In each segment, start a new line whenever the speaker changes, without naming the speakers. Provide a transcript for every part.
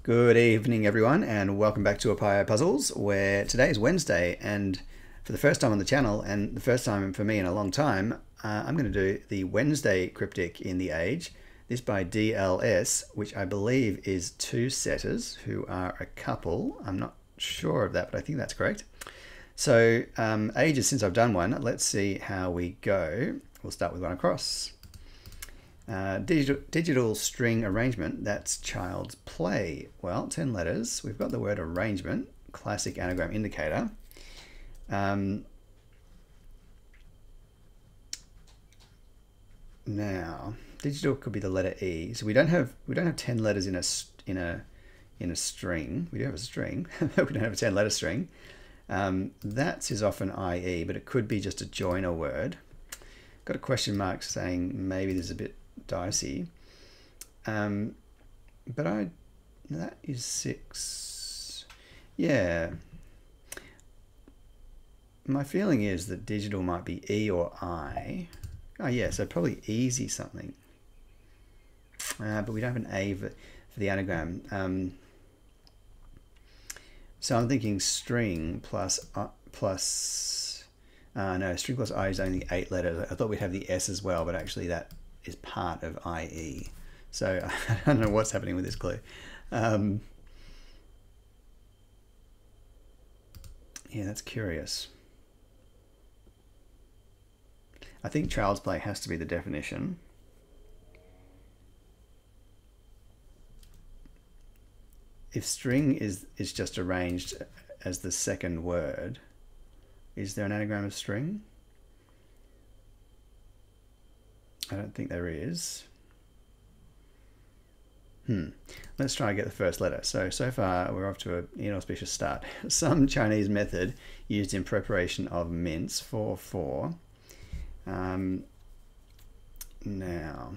Good evening, everyone, and welcome back to Apio Puzzles, where today is Wednesday, and for the first time on the channel, and the first time for me in a long time, I'm going to do the Wednesday cryptic in the Age, this by DLS, which I believe is two setters who are a couple. I'm not sure of that, but I think that's correct. So, ages since I've done one. Let's see how we go. We'll start with one across. Digital string arrangement, that's child's play. Well, 10 letters. We've got the word arrangement, classic anagram indicator. Now, digital could be the letter E. So we don't have 10 letters in a string. We do have a string, but we don't have a 10-letter string. That is often IE, but it could be just a joiner word. Got a question mark saying maybe there's a bit dicey, but that is 6. Yeah, my feeling is that digital might be E or I. Oh yeah, so probably easy something, but we don't have an A for the anagram. So I'm thinking string plus no, string plus I is only 8 letters. I thought we'd have the S as well, but actually that is part of IE. So I don't know what's happening with this clue. Yeah, that's curious. I think child's play has to be the definition. If string is just arranged as the second word, is there an anagram of string? I don't think there is. Let's try and get the first letter. So far we're off to an inauspicious start. Some Chinese method used in preparation of mince, 4-4. Now,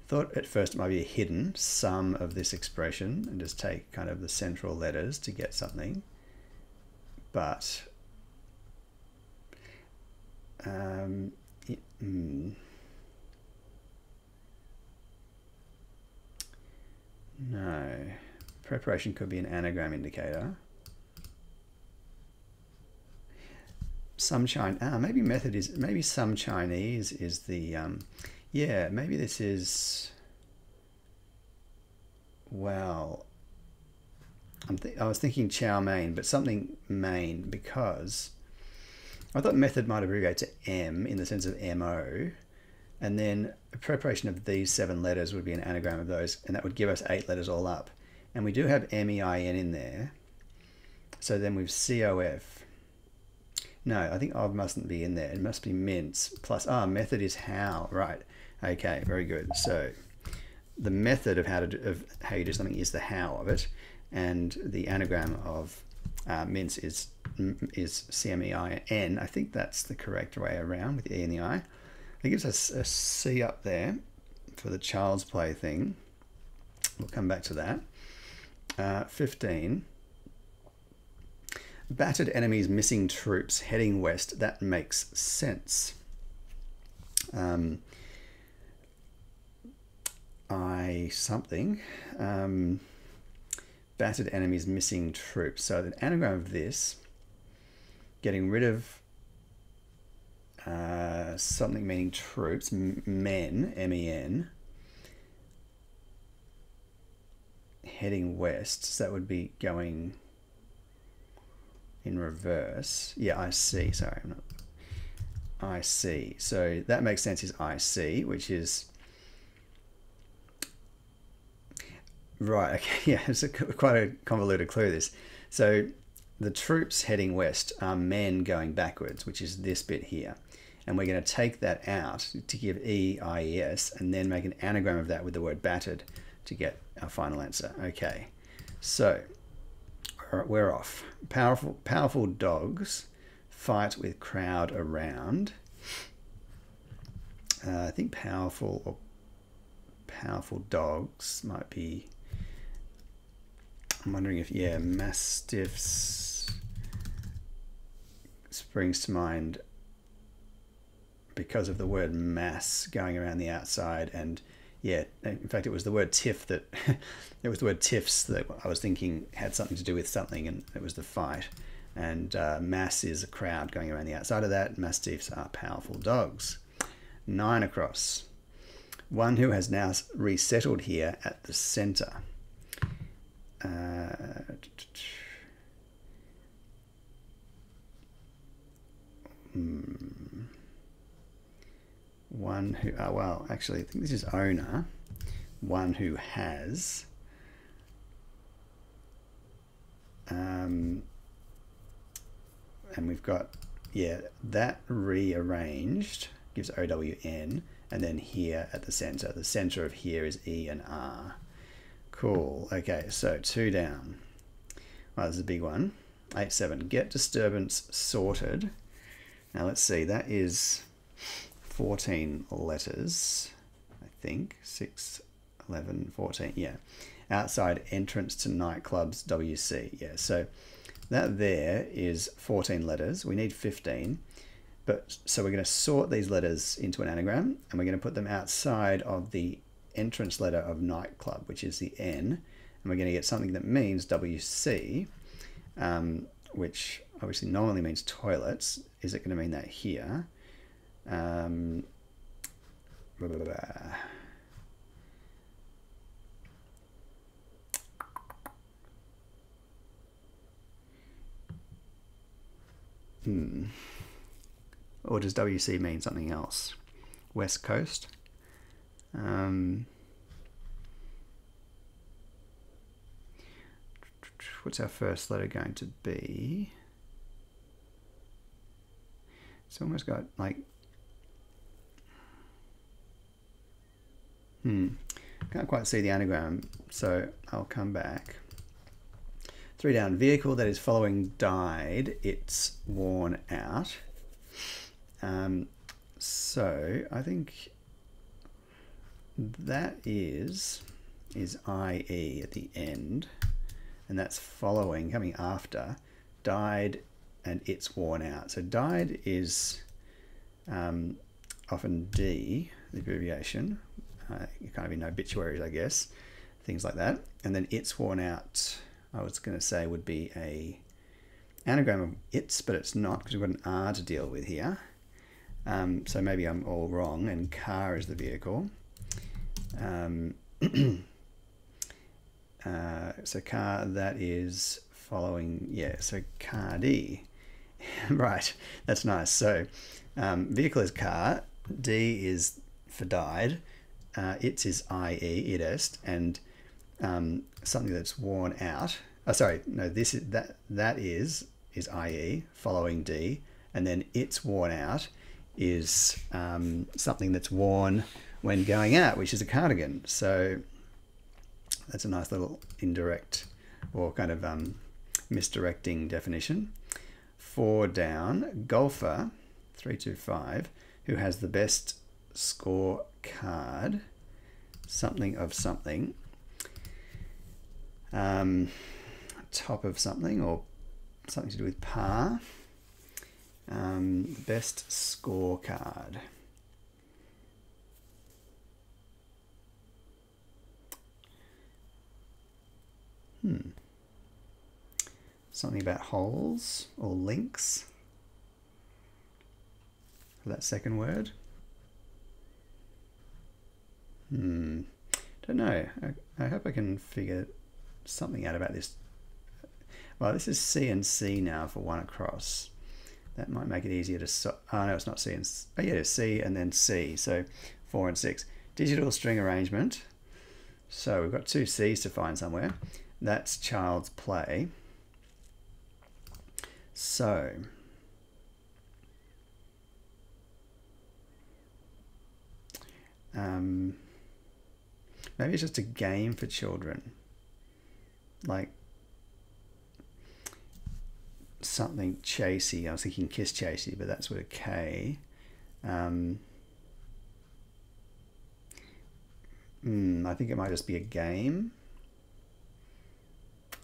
thought at first it might be a hidden sum of this expression and just take kind of the central letters to get something. But no, preparation could be an anagram indicator. Maybe method is, maybe some Chinese is the, yeah, maybe this is, well, I was thinking chow mein, but something main, because I thought method might abbreviate to M in the sense of MO, and then a preparation of these 7 letters would be an anagram of those, and that would give us 8 letters all up. And we do have MEIN in there, so then we've COF. No, I think of mustn't be in there. It must be mince plus, method is how, right. Okay, very good. So the method of how you do something is the how of it, and the anagram of mince is CMEIN. I think that's the correct way around with the E and the I. It gives us a C up there for the child's play thing. We'll come back to that. 15. Battered enemies missing troops heading west. That makes sense. Battered enemies missing troops. So the anagram of this, getting rid of something meaning troops, men, M-E-N, heading west. So that would be going in reverse. Yeah, I see. Sorry, I'm not. I see. So that makes sense. Is I see, which is right. Okay. Yeah, it's quite a convoluted clue. This. So the troops heading west are men going backwards, which is this bit here, and we're going to take that out to give E-I-E-S, and then make an anagram of that with the word battered to get our final answer. Okay. So we're off. Powerful dogs fight with crowd around. I think powerful dogs might be. I'm wondering if, yeah, mastiffs springs to mind because of the word mass going around the outside, and yeah, in fact, it was the word tiff that it was the word tiffs that I was thinking had something to do with something, and it was the fight. And mass is a crowd going around the outside of that. Mastiffs are powerful dogs. 9 across. One who has now resettled here at the center. One who, well, actually, I think this is owner. One who has. And we've got, yeah, that rearranged gives OWN, and then here at the center of here is E and R. Cool. Okay, so 2 down. Well, this is a big one. 8-7. Get disturbance sorted. Now let's see, that is 14 letters, I think. 6, 11, 14, yeah. Outside entrance to nightclubs, WC, yeah. So that there is 14 letters. We need 15. But so we're going to sort these letters into an anagram, and we're going to put them outside of the entrance letter of nightclub, which is the N, and we're going to get something that means WC, which obviously normally means toilets. Is it going to mean that here? Blah, blah, blah. Or does WC mean something else? West Coast? What's our first letter going to be? It's almost got like... Can't quite see the anagram, so I'll come back. 3 down. Vehicle that is following died. It's worn out. So I think that is IE at the end, and that's following, coming after, died and it's worn out. So died is often D, the abbreviation. Kind of in obituaries, I guess, things like that. And then it's worn out, I was going to say, would be a anagram of it's, but it's not, because we've got an R to deal with here. So maybe I'm all wrong, and car is the vehicle. So car, that is following, yeah, so car D. Right, that's nice. So vehicle is car, D is for died, its is IE, it est, and something that's worn out. Oh, sorry, no, this is that is IE following D, and then it's worn out is something that's worn when going out, which is a cardigan. So that's a nice little indirect or kind of misdirecting definition. 4 down, golfer 325, who has the best score card, something of something, top of something, or something to do with par. Best scorecard. Something about holes or links for that second word. Don't know. I hope I can figure something out about this. Well, this is C and C now for 1 across. That might make it easier to... Oh, no, it's not C and... Oh, yeah, it's C and then C. So 4 and 6. Digital string arrangement. So we've got 2 C's to find somewhere. That's child's play. So... maybe it's just a game for children. Like... something chasey. I was thinking kiss chasey, but that's with a K. I think it might just be a game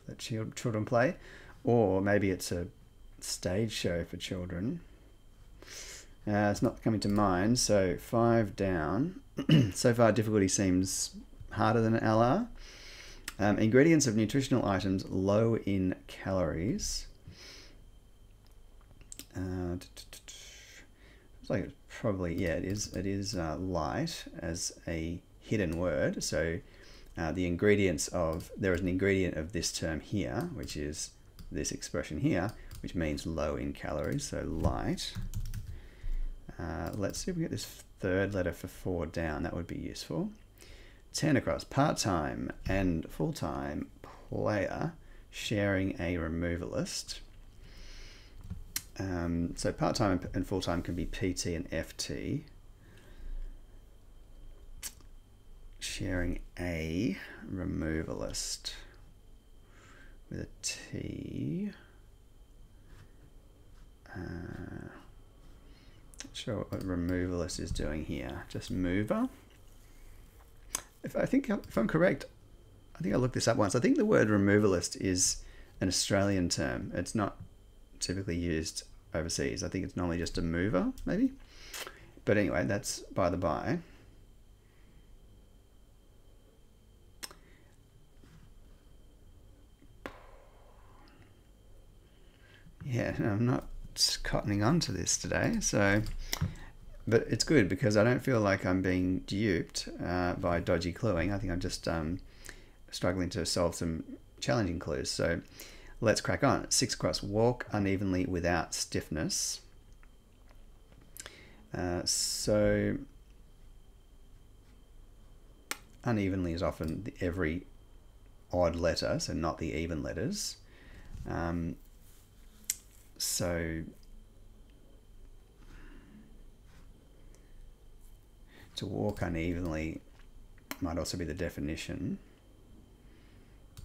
that children play, or maybe it's a stage show for children. It's not coming to mind. So 5 down. So far, difficulty seems harder than LR. Ingredients of nutritional items low in calories. It's like it's probably, yeah, it is light as a hidden word. So the ingredients of, there is an ingredient of this term here, which is this expression here, which means low in calories, so light. Let's see if we get this third letter for 4 down. That would be useful. 10 across. Part-time and full-time player sharing a removalist. So part-time and full-time can be PT and FT. Sharing a removalist with a T. Not sure what removalist is doing here. Just mover. If I'm correct, I think I looked this up once. I think the word removalist is an Australian term. It's not typically used overseas. I think it's normally just a mover, maybe. But anyway, that's by the by. Yeah, I'm not cottoning on to this today, so, but it's good because I don't feel like I'm being duped by dodgy cluing. I think I'm just struggling to solve some challenging clues. So let's crack on. 6 across. Walk unevenly without stiffness. So unevenly is often every odd letter, so not the even letters. So to walk unevenly might also be the definition.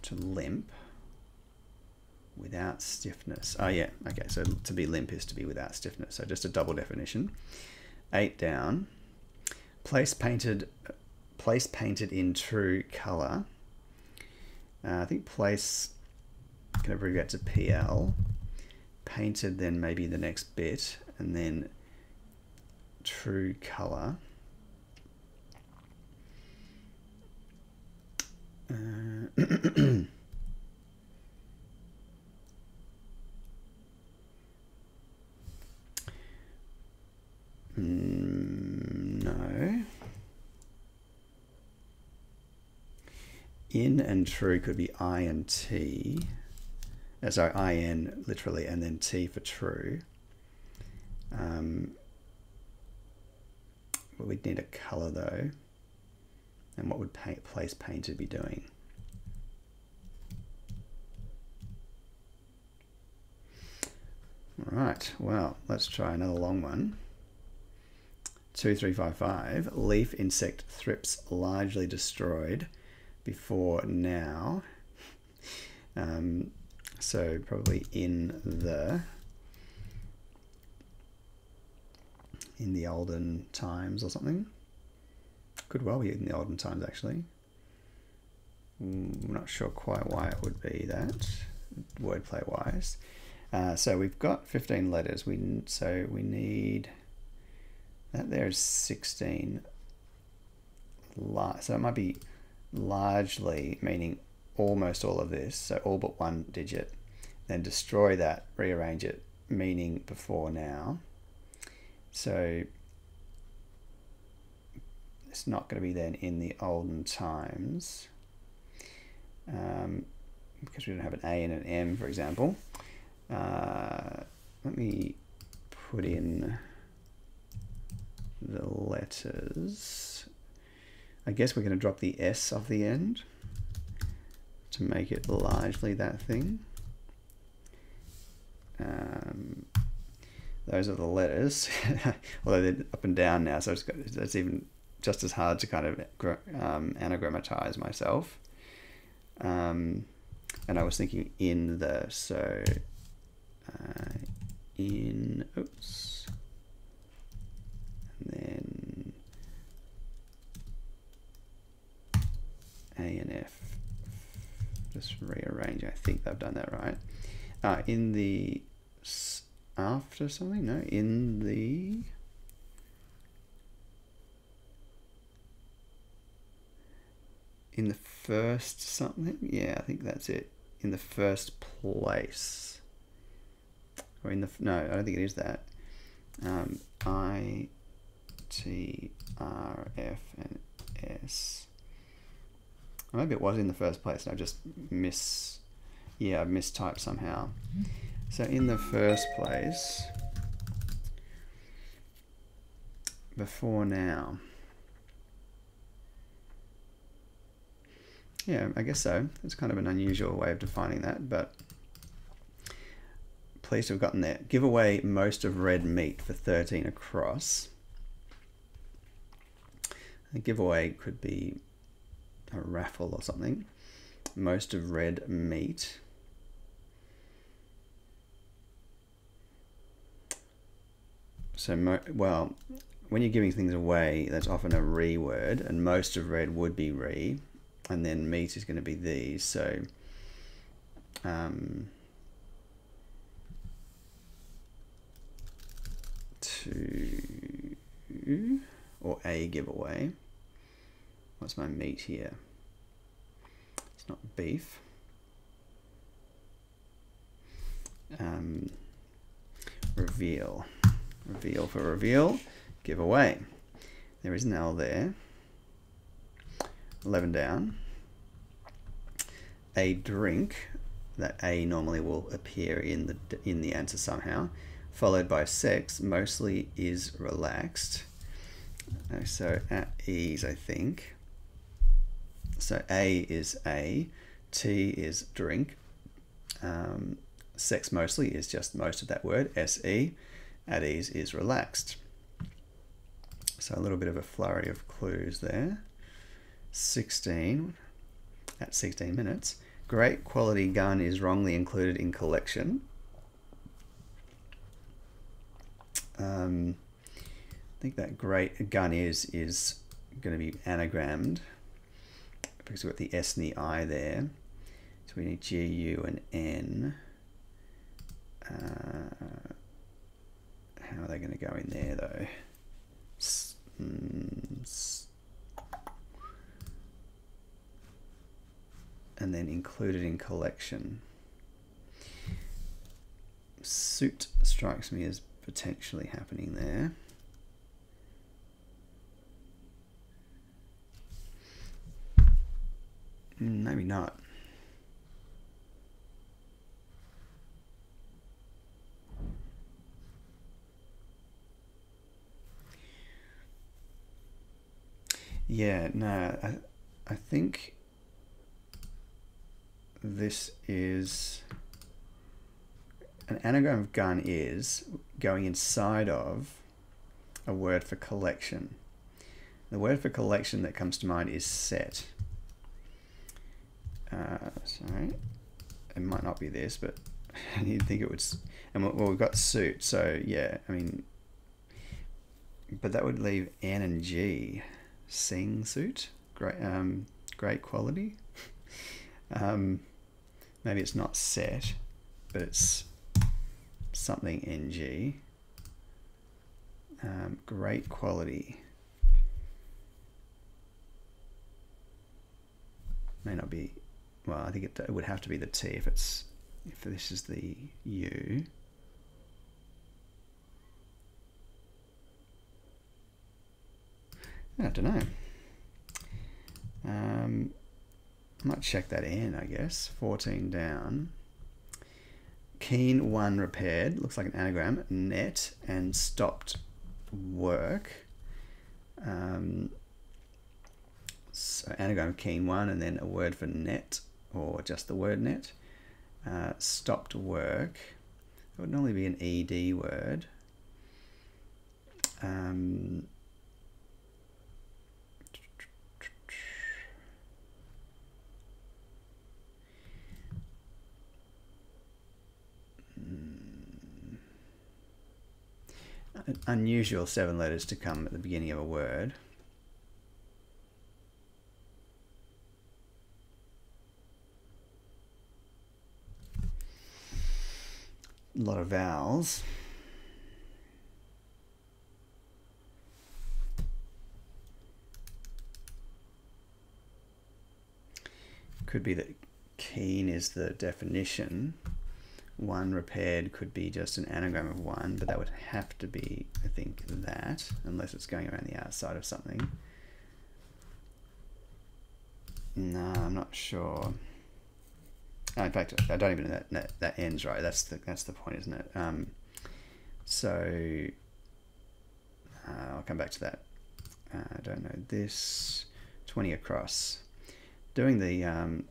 To limp without stiffness. Oh yeah, okay, so to be limp is to be without stiffness. So just a double definition. 8 down. Place painted in true colour. I think place can abbreviate to PL. Painted then maybe the next bit, and then true colour. No. In and true could be I and T. Sorry, IN literally, and then T for true. But we'd need a colour though. And what would place painted be doing? All right, well, let's try another long one. 2355. Leaf insect thrips largely destroyed before now. So probably in the olden times or something. Could well be in the olden times actually. I'm not sure quite why it would be that, wordplay wise. So we've got 15 letters. So we need that. There's 16. So it might be largely meaning almost all of this, so all but one digit, then destroy that, rearrange it, meaning before now. So it's not going to be then in the olden times, because we don't have an A and an M, for example. Let me put in the letters. I guess we're going to drop the S off the end to make it largely that thing. Those are the letters, although they're up and down now, so it's even just as hard to kind of anagrammatize myself. And I was thinking in the, so in, oops, and then A and F. Just rearrange. I think they've done that right. In the after something? No, in the in the first something. Yeah, I think that's it. In the first place. Or in the, no, I don't think it is that. I, T, R, F, and S. Maybe it was in the first place and I've just I've mistyped somehow. So in the first place, before now. Yeah, I guess so. It's kind of an unusual way of defining that, but pleased to have gotten there. Give away most of red meat for 13 across. A giveaway could be a raffle or something. Most of red meat. So, well, when you're giving things away, that's often a re word, and most of red would be re, and then meat is going to be these. So, to, or a giveaway. What's my meat here? It's not beef. Reveal. Reveal for reveal. Giveaway. There is an L there. 11 down. A drink. That A normally will appear in the answer somehow. Followed by sex. Mostly is relaxed. So at ease, I think. So A is A. T is drink. Sex mostly is just most of that word. SE. At ease is relaxed. So a little bit of a flurry of clues there. 16. At 16 minutes. Great quality gun is wrongly included in collection. I think that great gun is going to be anagrammed because we've got the S and the I there. So we need G, U, and N. How are they going to go in there though? And then included in collection. Suit strikes me as potentially happening there. Maybe not. Yeah, no, I think this is an anagram of gun is going inside of a word for collection. The word for collection that comes to mind is set. Sorry, it might not be this, but you'd think it would. And well, we've got suit, so yeah, I mean, but that would leave N and G. Sing suit, great, great quality. Maybe it's not set, but it's something NG. Great quality. May not be. Well, I think it would have to be the T if this is the U. I don't know. I might check that in, I guess. 14 down. Keen 1 repaired. Looks like an anagram. Net and stopped work. So anagram of keen 1 and then a word for net or just the word net. Stopped work. It would normally be an ED word. Unusual 7 letters to come at the beginning of a word. A lot of vowels. could be that keen is the definition. One repaired could be just an anagram of one, but that would have to be, I think, that, unless it's going around the outside of something. No, I'm not sure. Oh, in fact, I don't even know that ends right. That's the point, isn't it? So I'll come back to that. I don't know this. 20 across. Doing the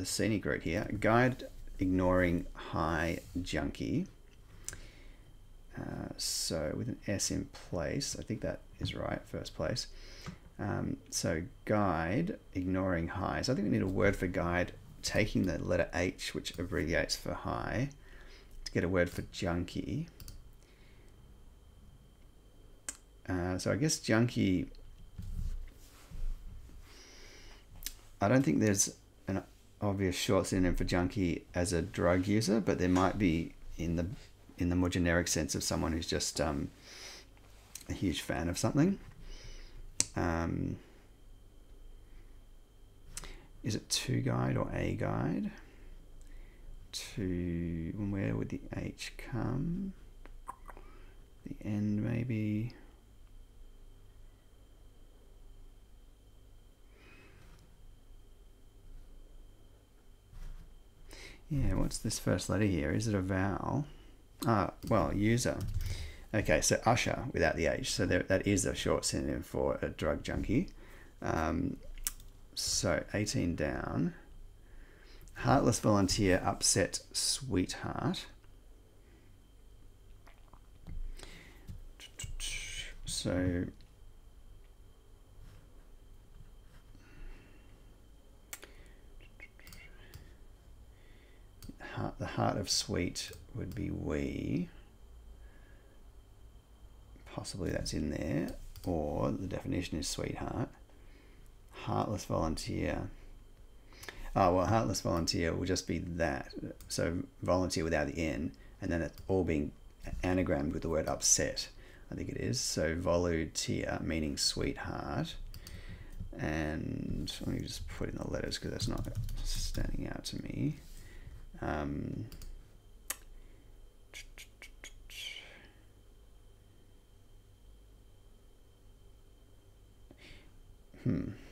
scenic route here. Guide ignoring high junkie. So with an S in place, I think that is right. First place. So guide ignoring high. So I think we need a word for guide taking the letter H, which abbreviates for high, to get a word for junkie. So I guess junkie, I don't think there's an obvious short synonym for junkie as a drug user, but there might be in the more generic sense of someone who's just a huge fan of something. Is it to guide or a guide? To, where would the H come? The end maybe. Yeah, what's this first letter here? Is it a vowel? Ah, well, user. Okay, so usher without the H. So that is a short synonym for a drug junkie. So 18 down. Heartless volunteer, upset sweetheart. So the heart of sweet would be we. Possibly that's in there, or the definition is sweetheart. Heartless volunteer. Oh, well, heartless volunteer will just be that. So volunteer without the N, and then it's all being anagrammed with the word upset, I think it is. So volunteer, meaning sweetheart. And let me just put in the letters because that's not standing out to me.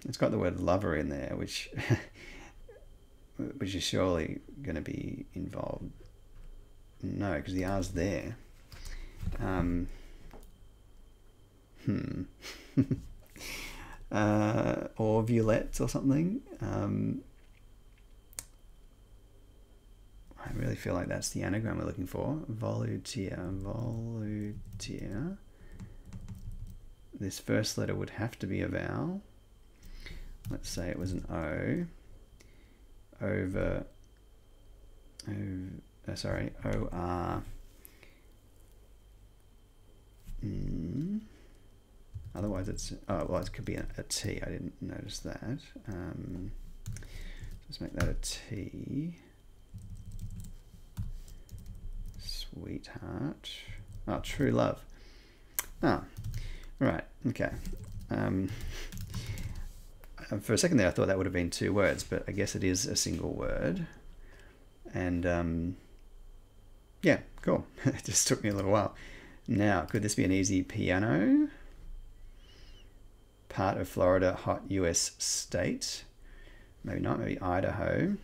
It's got the word lover in there, which is surely going to be involved. No, because the R's there. Or violettes or something. I really feel like that's the anagram we're looking for. Volunteer. This first letter would have to be a vowel. Let's say it was an O. O-R. Otherwise it's, oh, well, it could be a T. I didn't notice that. Let's make that a T. Sweetheart. Oh, true love. Oh, right. Okay. For a second there, I thought that would have been two words, but I guess it is a single word. And yeah, cool. It just took me a little while. Now, could this be an easy piano? Part of Florida, hot US state. Maybe not, maybe Idaho.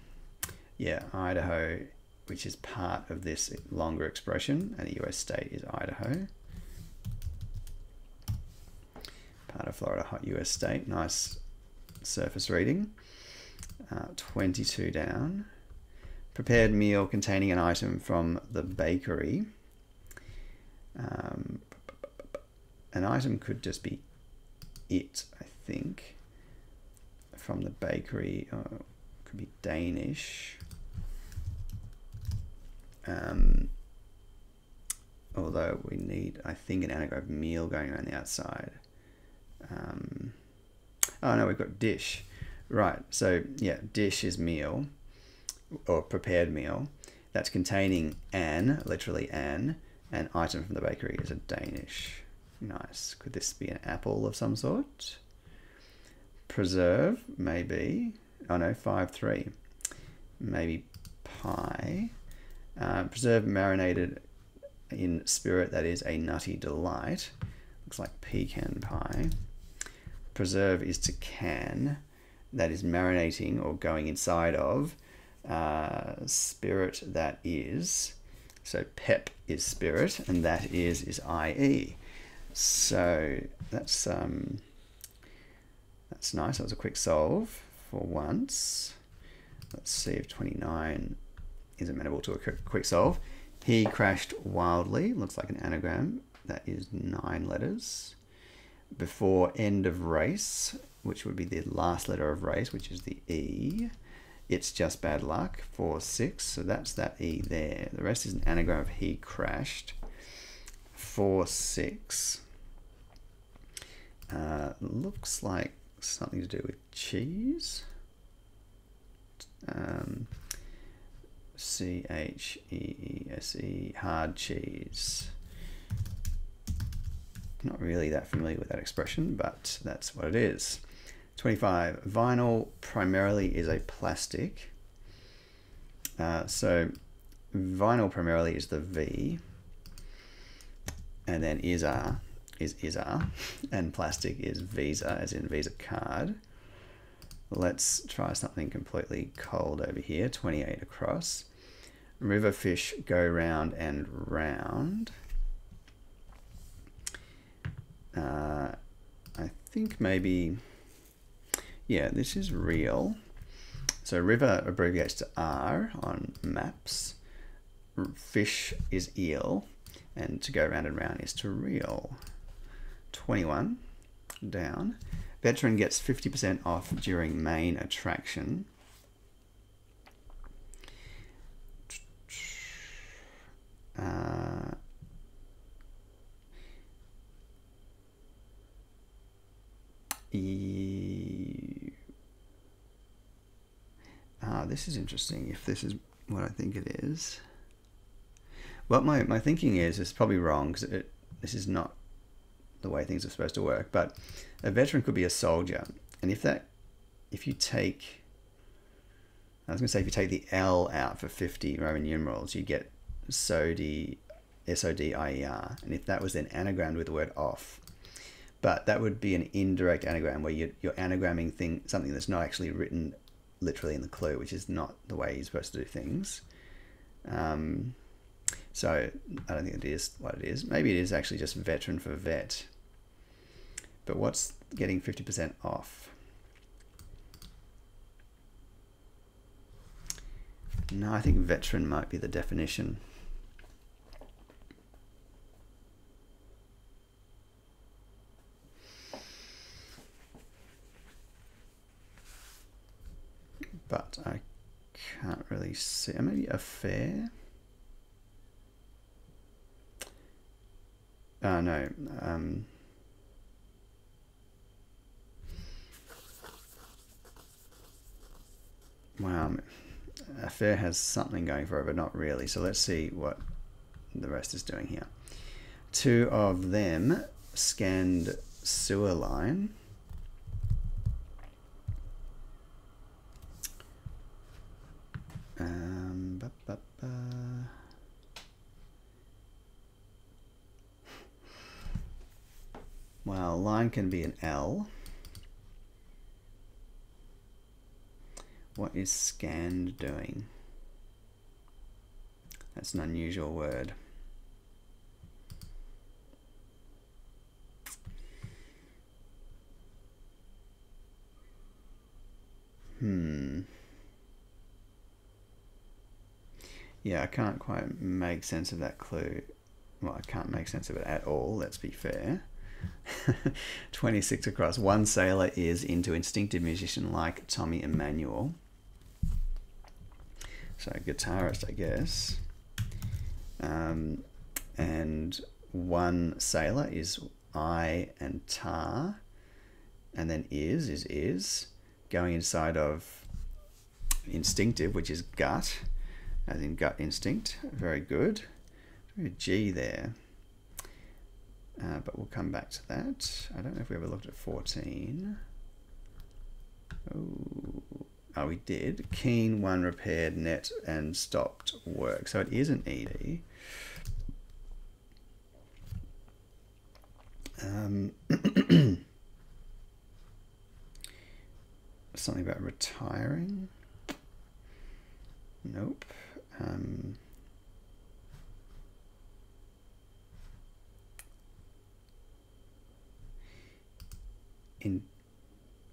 Yeah, Idaho, which is part of this longer expression, and the US state is Idaho. Part of Florida, hot US state. Nice surface reading. 22 down. Prepared meal containing an item from the bakery. An item could just be it, I think. From the bakery, could be Danish. Although we need, I think, an anagram of meal going around the outside. Oh no, we've got dish. Right, so yeah, dish is meal, or prepared meal. That's containing an, literally an item from the bakery is a Danish. Nice. Could this be an apple of some sort? Preserve, maybe. oh no, 5, 3. Maybe pie. Preserve marinated in spirit that is a nutty delight. Looks like pecan pie. Preserve is to can. That is marinating or going inside of. Spirit that is. So pep is spirit, and that is IE. So that's nice. That was a quick solve for once. Let's see if 29 is amenable to a quick solve. He crashed wildly. Looks like an anagram. That is 9 letters. Before end of race, which would be the last letter of race, which is the E. It's just bad luck, 4, 6. So that's that E there. The rest is an anagram of he crashed. 4, 6. Looks like something to do with cheese. CHEESE, hard cheese. Not really that familiar with that expression, but that's what it is. 25. Vinyl primarily is a plastic. So vinyl primarily is the V, and then ISA is ISA, and plastic is Visa, as in Visa card. Let's try something completely cold over here. 28 across. River fish go round and round. I think maybe, yeah, this is real. So river abbreviates to R on maps. Fish is eel, and to go round and round is to reel. 21 down. Veteran gets 50% off during main attraction. This is interesting, if this is what I think it is. Well, my thinking is, it's probably wrong, because this is not the way things are supposed to work, but a veteran could be a soldier, and if you take, I was going to say, if you take the L out for 50 Roman numerals, you get SODIER, and if that was then anagrammed with the word off, but that would be an indirect anagram where you're anagramming something that's not actually written literally in the clue, which is not the way you're supposed to do things. So I don't think it is what it is. Maybe it is actually just veteran for vet. But what's getting 50% off? No, I think veteran might be the definition. But I can't really see. Maybe affair? Oh, no. Wow. Affair has something going for it, but not really. So let's see what the rest is doing here. 2 of them scanned sewer line. Well, line can be an L. What is scanned doing? That's an unusual word. Yeah, I can't quite make sense of that clue. Well, I can't make sense of it at all, let's be fair. 26 across. One sailor is into instinctive musician like Tommy Emmanuel. So guitarist, I guess. And one sailor is I and tar. And then is going inside of instinctive, which is gut, as in gut instinct. Very good. G there. But we'll come back to that. I don't know if we ever looked at 14. Oh, we did. Keen, one repaired, net, and stopped work. So it is an ED. Something about retiring? Nope.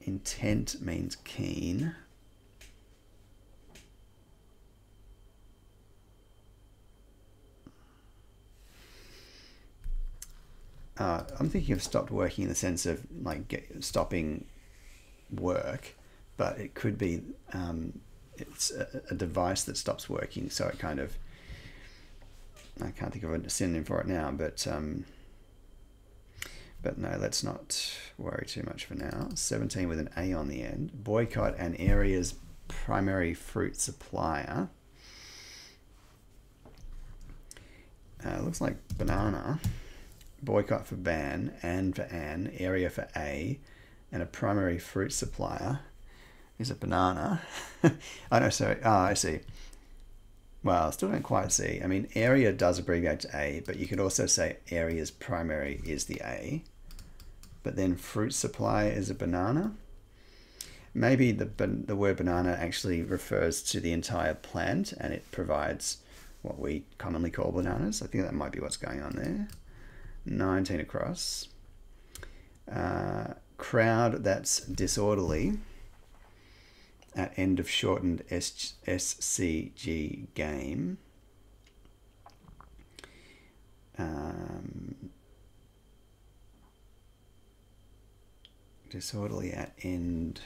Intent means keen. I'm thinking of stopped working in the sense of like stopping work, but it could be it's a device that stops working, so it kind of, I can't think of a synonym for it now, but no, let's not worry too much for now. 17 with an A on the end. Boycott an area's primary fruit supplier. Looks like banana. Boycott for ban, and for an, area for a, and a primary fruit supplier is a banana. I know, sorry. I see. Well, I still don't quite see. I mean, area does abbreviate to A, but you could also say area's primary is the A. But then fruit supply is a banana. Maybe the word banana actually refers to the entire plant, and it provides what we commonly call bananas. I think that might be what's going on there. 19 across. Crowd that's disorderly at end of shortened SCG game. Disorderly at end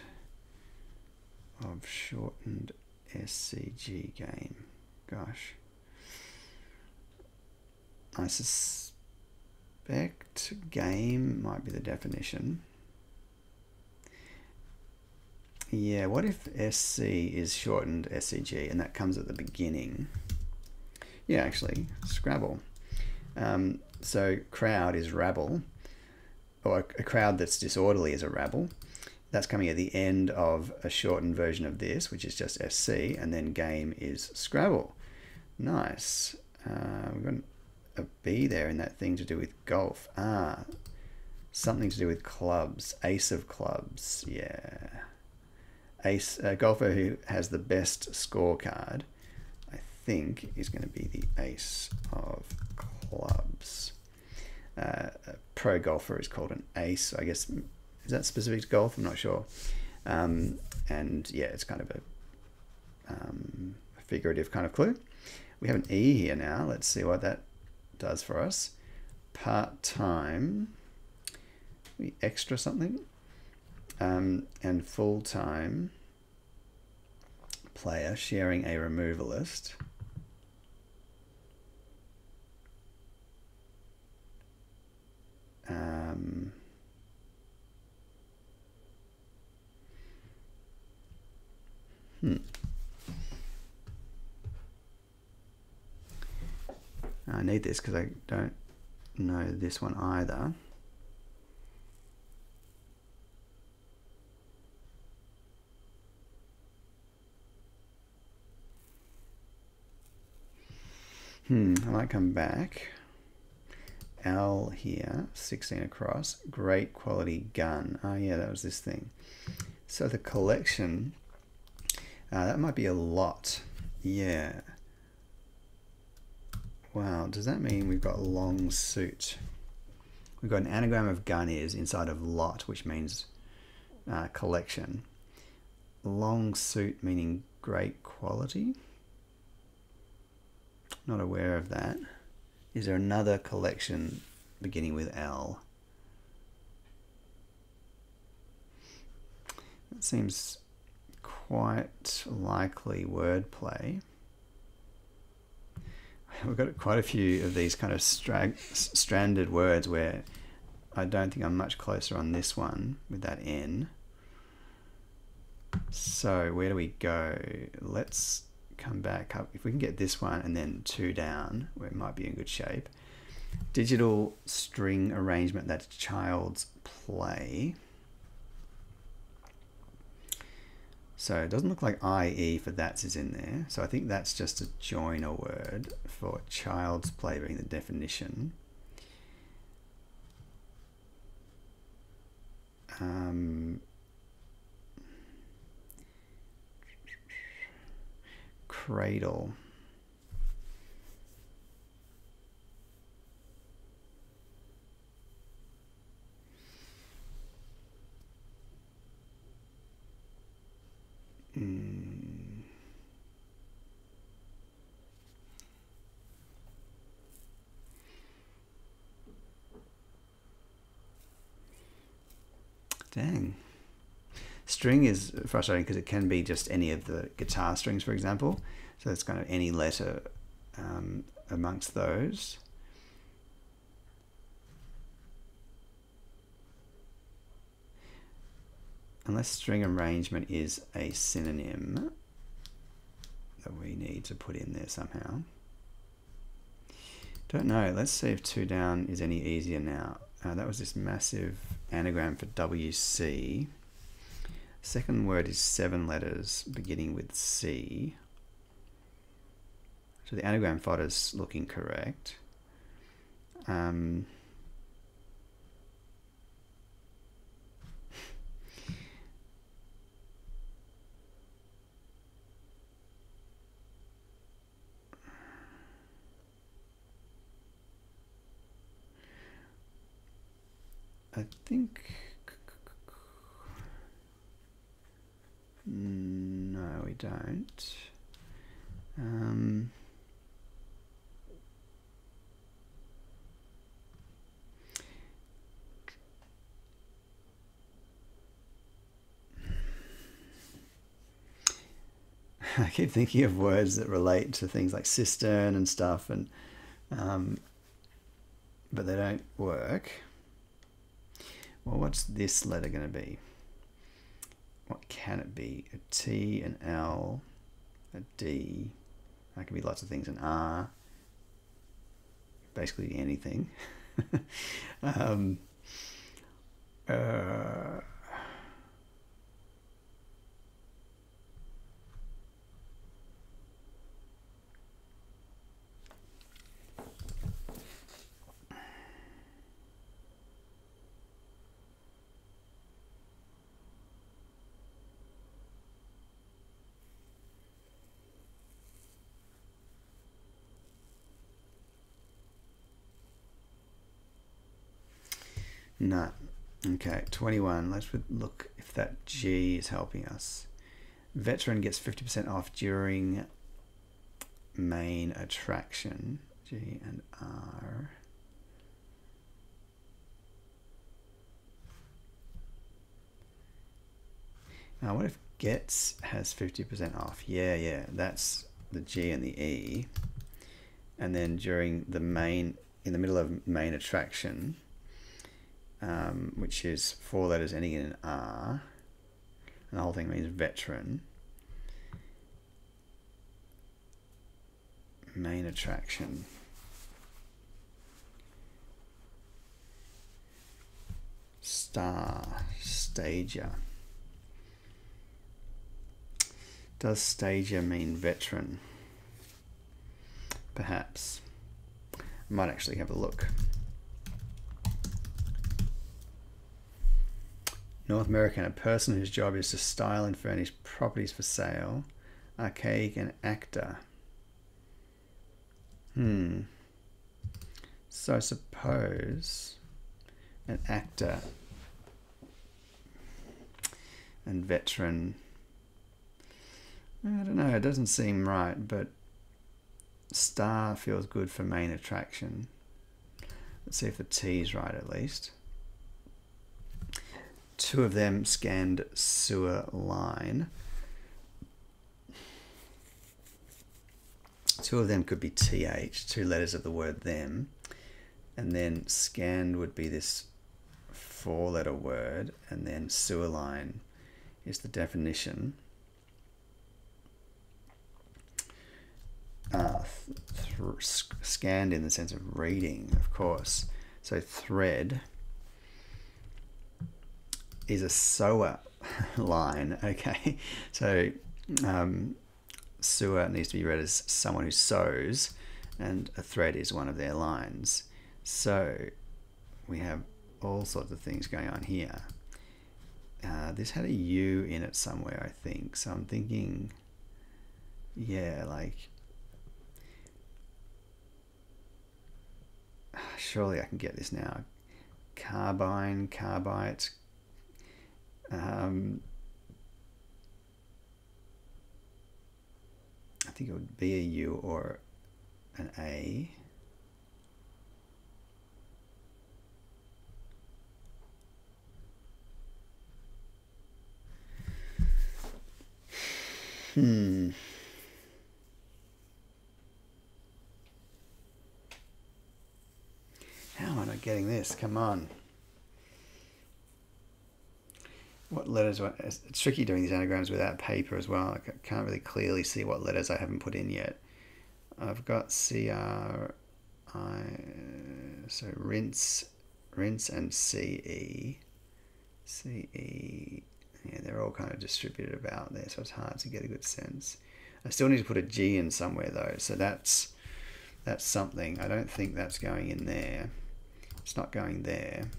of shortened SCG game. Gosh. I suspect game might be the definition. Yeah, what if SC is shortened SCG and that comes at the beginning? Yeah, actually, Scrabble. So crowd is rabble, or a crowd that's disorderly is a rabble. That's coming at the end of a shortened version of this, which is just SC, and then game is Scrabble. Nice. We've got a B there in that thing to do with golf. Something to do with clubs. Ace of clubs. Yeah. Ace, a golfer who has the best scorecard, I think, is going to be the ace of clubs. A pro golfer is called an ace. I guess, is that specific to golf? I'm not sure. And yeah, it's kind of a figurative kind of clue. We have an E here now. Let's see what that does for us. Part-time, extra something, and full-time player sharing a removalist. I need this because I don't know this one either. I might come back. L here, 16 across. Great quality gun. Oh yeah, that was this thing. So the collection, that might be a lot. Yeah. Wow, does that mean we've got long suit? We've got an anagram of gun is inside of lot, which means collection. Long suit meaning great quality. Not aware of that. Is there another collection beginning with L? That seems quite likely wordplay. We've got quite a few of these kind of stranded words where I don't think I'm much closer on this one with that N. So where do we go? Let's come back up. If we can get this one and then 2 down, we might be in good shape. Digital string arrangement, that's child's play. So it doesn't look like IE for that's is in there. So I think that's just a joiner word for child's play being the definition. Cradle. Dang. String is frustrating because it can be just any of the guitar strings, for example. So it's kind of any letter amongst those. Unless string arrangement is a synonym that we need to put in there somehow. Don't know. Let's see if 2 down is any easier now. That was this massive anagram for WC. Second word is 7 letters beginning with C. So the anagram fodder's looking correct. I think, no, we don't. I keep thinking of words that relate to things like cistern and stuff, and but they don't work. Well, what's this letter going to be? What can it be? A T, an L, a D. That can be lots of things. An R. Basically anything. No. Okay, 21. Let's look if that G is helping us. Veteran gets 50% off during main attraction. G and R. Now, what if gets has 50% off? Yeah, that's the G and the E. And then during the main, in the middle of main attraction, which is 4 letters ending in an R, and the whole thing means veteran. Main attraction. Star, stager. Does stager mean veteran? Perhaps. I might actually have a look. North American, a person whose job is to style and furnish properties for sale. Archaic, an actor. So I suppose an actor and veteran. I don't know, it doesn't seem right, but star feels good for main attraction. Let's see if the T is right at least. 2 of them scanned sewer line. 2 of them could be TH, 2 letters of the word them. And then scanned would be this 4-letter word, and then sewer line is the definition. Scanned in the sense of reading, of course. So thread is a sewer line. Okay, so sewer needs to be read as someone who sews, and a thread is one of their lines. So we have all sorts of things going on here. This had a U in it somewhere, I think. So I'm thinking, yeah, like, surely I can get this now. Carbine, carbite. I think it would be a U or an A. How am I not getting this? Come on. What letters? It's tricky doing these anagrams without paper as well. I can't really clearly see what letters I haven't put in yet. I've got CRI, so rinse and CE. CE, yeah, they're all kind of distributed about there, so it's hard to get a good sense. I still need to put a G in somewhere though, so that's something. I don't think that's going in there. It's not going there.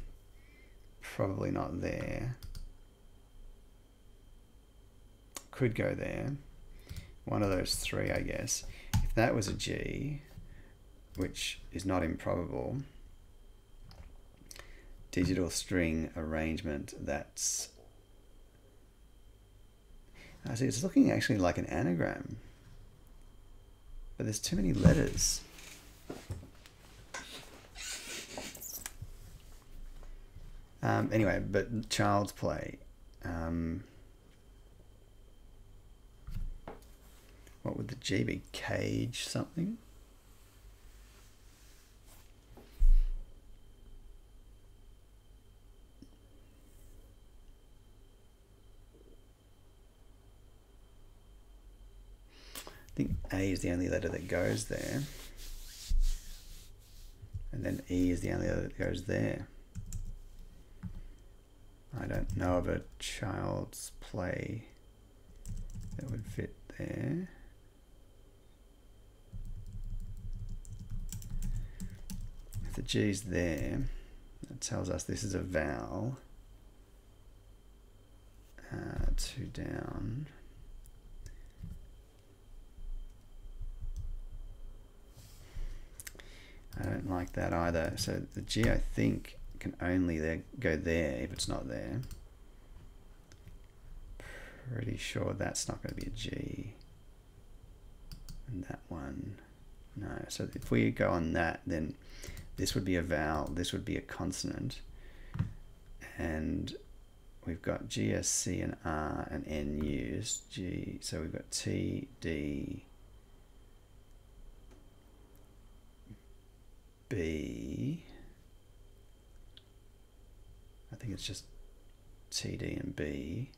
Probably not there. Could go there. One of those three, I guess. If that was a G, which is not improbable, digital string arrangement, that's... I see, it's looking actually like an anagram, but there's too many letters. Anyway, but child's play. What would the G be? Cage something? I think A is the only letter that goes there. And then E is the only letter that goes there. I don't know of a child's play that would fit there. If the G's there, that tells us this is a vowel. 2 down. I don't like that either. So the G, I think, can only go there if it's not there. Pretty sure that's not going to be a G. And that one, no. So if we go on that, then this would be a vowel, this would be a consonant. And we've got G, S, C, and R and N used. G, so we've got T, D, B. I think it's just T, D, and B.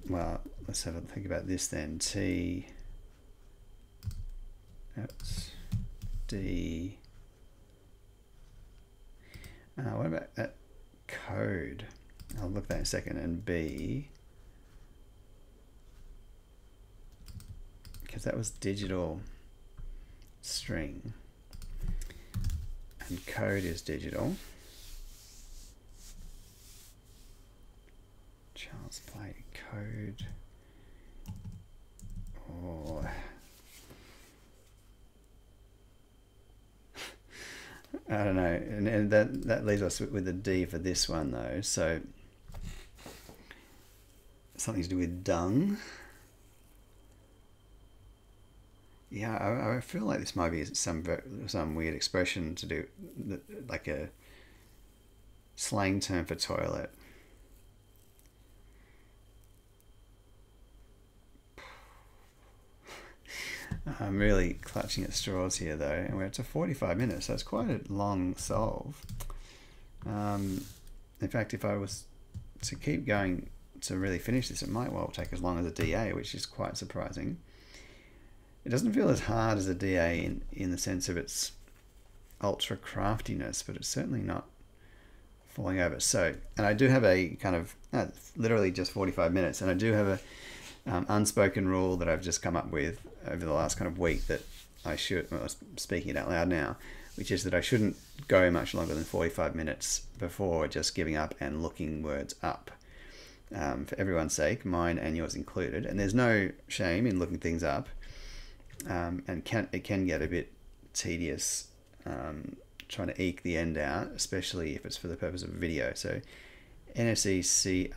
Well, let's have a think about this then. T, oops, D. What about that code? I'll look at that in a second. And B, because that was digital string, and code is digital. Child's play code. Oh. I don't know, and that leaves us with a D for this one though. So something to do with dung. Yeah, I feel like this might be some weird expression to do, like a slang term for toilet. I'm really clutching at straws here though, and we're to 45 minutes, so it's quite a long solve. In fact, if I was to keep going to really finish this, it might well take as long as a DA, which is quite surprising. It doesn't feel as hard as a DA in the sense of it's ultra craftiness, but it's certainly not falling over. So, and I do have a kind of literally just 45 minutes, and I do have a unspoken rule that I've just come up with over the last kind of week that I should, well, speaking it out loud now, which is that I shouldn't go much longer than 45 minutes before just giving up and looking words up. For everyone's sake, mine and yours included. And there's no shame in looking things up, and it can get a bit tedious trying to eke the end out, especially if it's for the purpose of a video. So NSECRIE,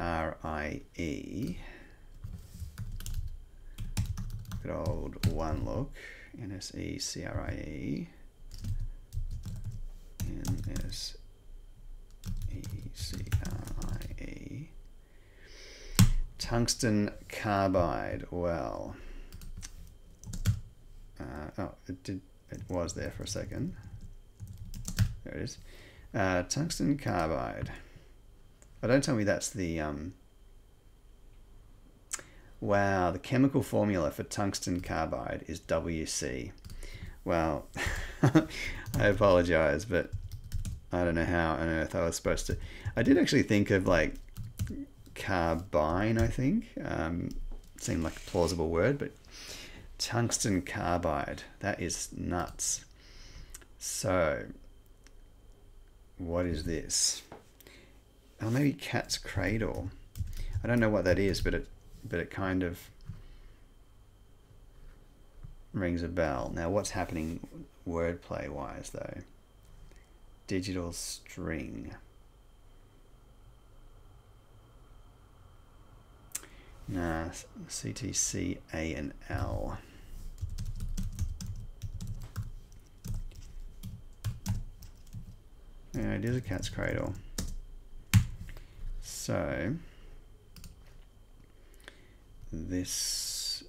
good old one look, NSECRIE, NSECRIE, tungsten carbide. Well, it was there for a second. There it is. Tungsten carbide. Oh, don't tell me that's the wow, the chemical formula for tungsten carbide is WC. Well, I apologize, but I don't know how on earth I was supposed to. I did actually think of like carbine, I think. Seemed like a plausible word, but tungsten carbide, that is nuts. So, what is this? Oh, maybe cat's cradle. I don't know what that is, but it kind of rings a bell. Now, what's happening wordplay wise though? Digital string. Nah, CTC A and L. Yeah, it is a cat's cradle. So this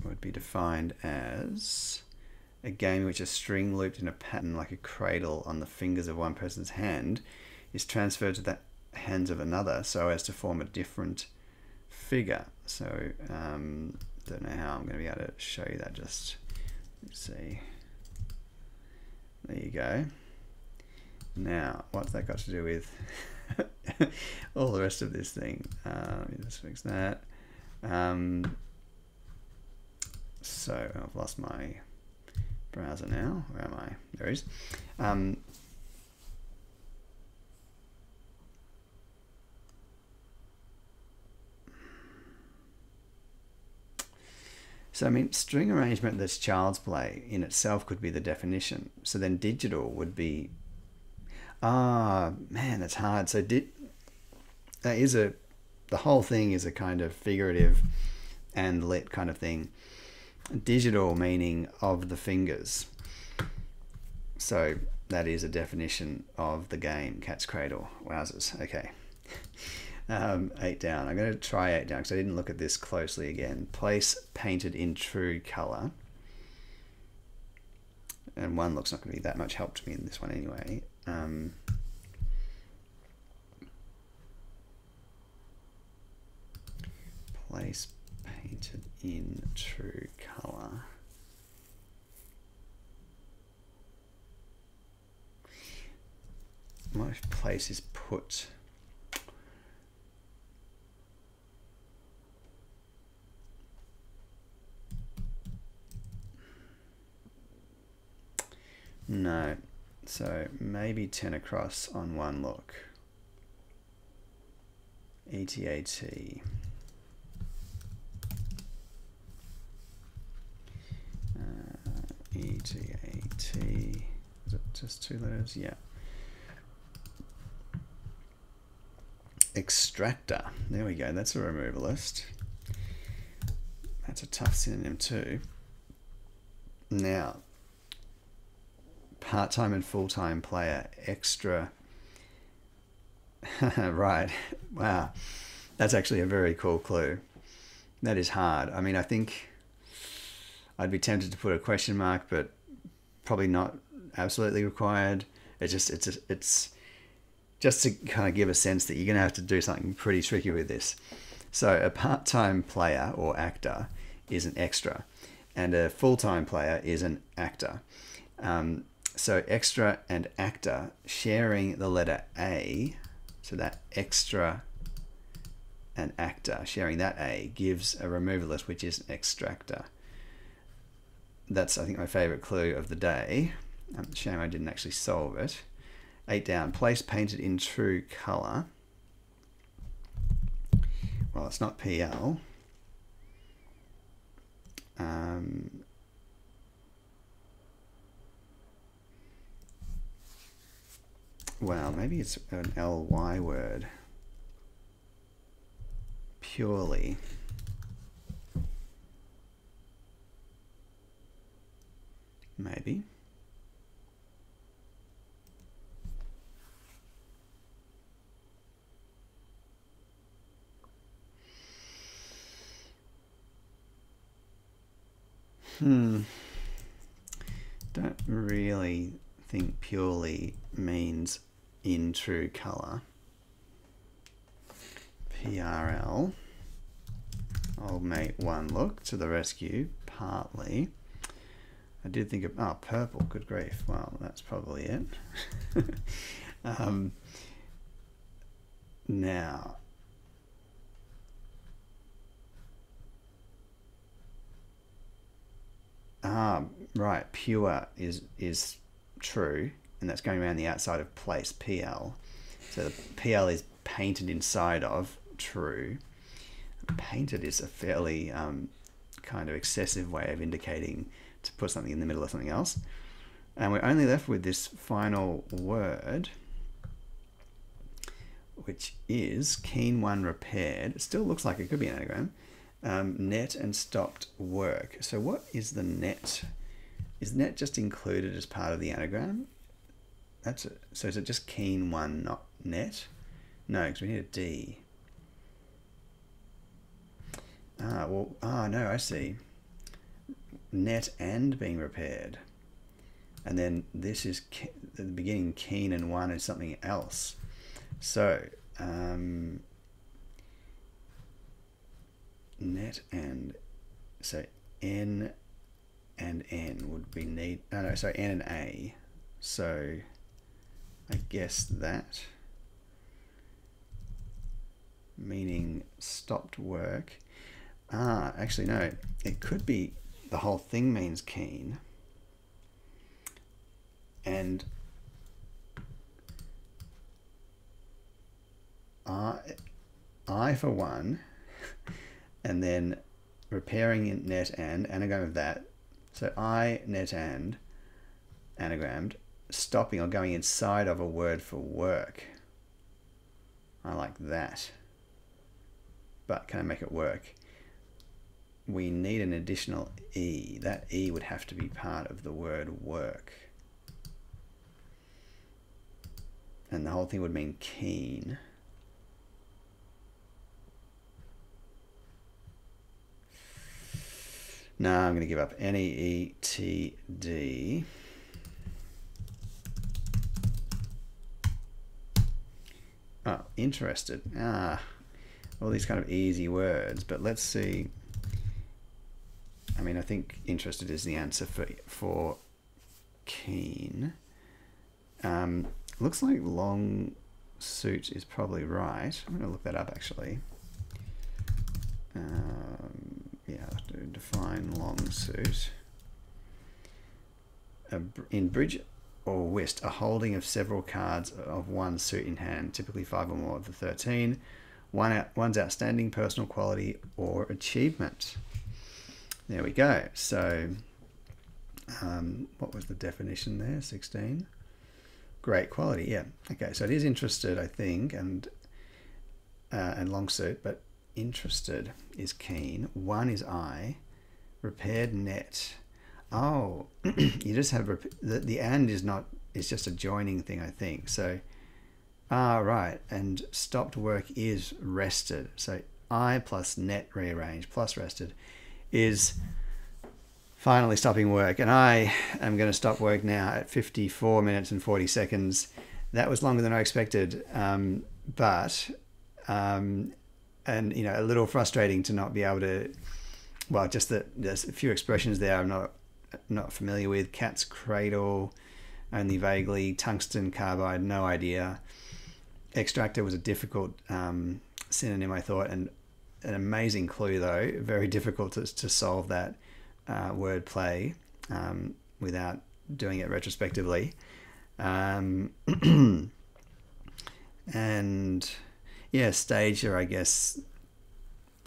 would be defined as a game in which a string looped in a pattern like a cradle on the fingers of one person's hand is transferred to the hands of another so as to form a different figure. So don't know how I'm going to be able to show you that. Just let's see. There you go. Now, what's that got to do with all the rest of this thing? Let me just fix that. So I've lost my browser now. Where am I? There it is. So I mean, string arrangement that's child's play in itself could be the definition. So then digital would be, man, that's hard. So the whole thing is a kind of figurative and lit kind of thing. Digital meaning of the fingers. So that is a definition of the game, Cat's Cradle. Wowzers. Okay. 8 down. I'm going to try 8 down because I didn't look at this closely again. Place painted in true color. And 1 looks not going to be that much help to me in this one anyway. Place painted in true color. My place is put. No, so maybe 10 across on 1 look. ETAT. ETAT. Is it just 2 letters? Yeah. Extractor. There we go. That's a removalist. That's a tough synonym too. Now, part-time and full-time player, extra. Right. Wow. That's actually a very cool clue. That is hard. I mean, I think I'd be tempted to put a question mark, but probably not absolutely required. It's just to kind of give a sense that you're going to have to do something pretty tricky with this. So a part-time player or actor is an extra, and a full-time player is an actor. So extra and actor sharing the letter A, so that extra and actor sharing that A gives a removalist, which is an extractor. That's, I think, my favorite clue of the day. Shame I didn't actually solve it. 8 down, place painted in true color. Well, it's not PL. Well, maybe it's an LY word. Purely. Maybe. Don't really think purely means in true color. PRL. Old mate one look to the rescue, partly. I did think of, oh, purple, good grief. Well, that's probably it. Now, right, pure is true, and that's going around the outside of place, PL. So the PL is painted inside of true. Painted is a fairly kind of excessive way of indicating to put something in the middle of something else. And we're only left with this final word, which is keen one repaired. It still looks like it could be an anagram. Net and stopped work. So what is the net? Is net just included as part of the anagram? That's it. So is it just keen one, not net? No, because we need a D. No, I see. Net and being repaired. And then this is the beginning, keen, and one is something else. So, net and, so N and N would be need, oh no, so N and A. So, I guess that, meaning stopped work. Actually no, it could be the whole thing means keen, and I for one, and then repairing in net and anagram of that. So I, net and, anagrammed, stopping or going inside of a word for work. I like that. But can I make it work? We need an additional E. That E would have to be part of the word work. And the whole thing would mean keen. No, I'm going to give up. N-E-E-T-D. Oh, interested. All these kind of easy words, but let's see. I mean, I think interested is the answer for keen. Looks like long suit is probably right. I'm going to look that up actually. Yeah, I have to define long suit. In bridge or whist, a holding of several cards of one suit in hand, typically 5 or more of the 13. One's outstanding personal quality or achievement. There we go. So, what was the definition there? 16. Great quality. Yeah. Okay. So it is interested, I think, and long suit, but interested is keen. One is I. Repaired net. Oh, you just have the and is not. It's just a joining thing, I think. So, right. And stopped work is rested. So I plus net rearranged plus rested is finally stopping work, and I am going to stop work now at 54 minutes and 40 seconds. That was longer than I expected, but and you know, a little frustrating to not be able to. Well, just that there's a few expressions there I'm not familiar with. Cat's cradle, only vaguely. Tungsten carbide, no idea. Extractor was a difficult synonym, I thought, and an amazing clue though. Very difficult to solve that word play without doing it retrospectively. And yeah, stager, I guess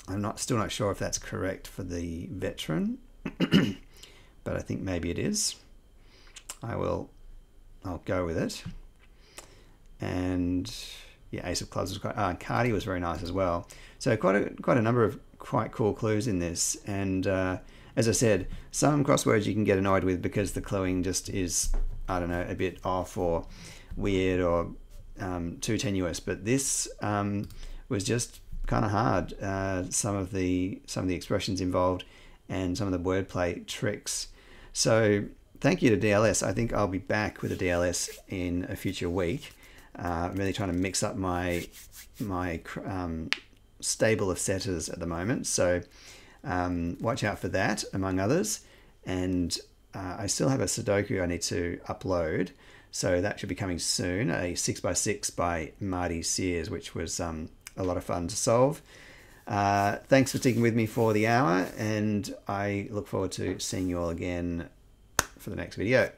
I'm still not sure if that's correct for the veteran, but I think maybe it is. I'll go with it. And yeah, Ace of Clubs was quite. Cardi was very nice as well. So quite a number of quite cool clues in this. And as I said, some crosswords you can get annoyed with because the cluing just is, I don't know, a bit off or weird or too tenuous. But this was just kind of hard. Some of the expressions involved and some of the wordplay tricks. So thank you to DLS. I think I'll be back with a DLS in a future week. I'm really trying to mix up my stable of setters at the moment. So watch out for that, among others. And I still have a Sudoku I need to upload. So that should be coming soon, a 6x6 by Marty Sears, which was a lot of fun to solve. Thanks for sticking with me for the hour, and I look forward to seeing you all again for the next video.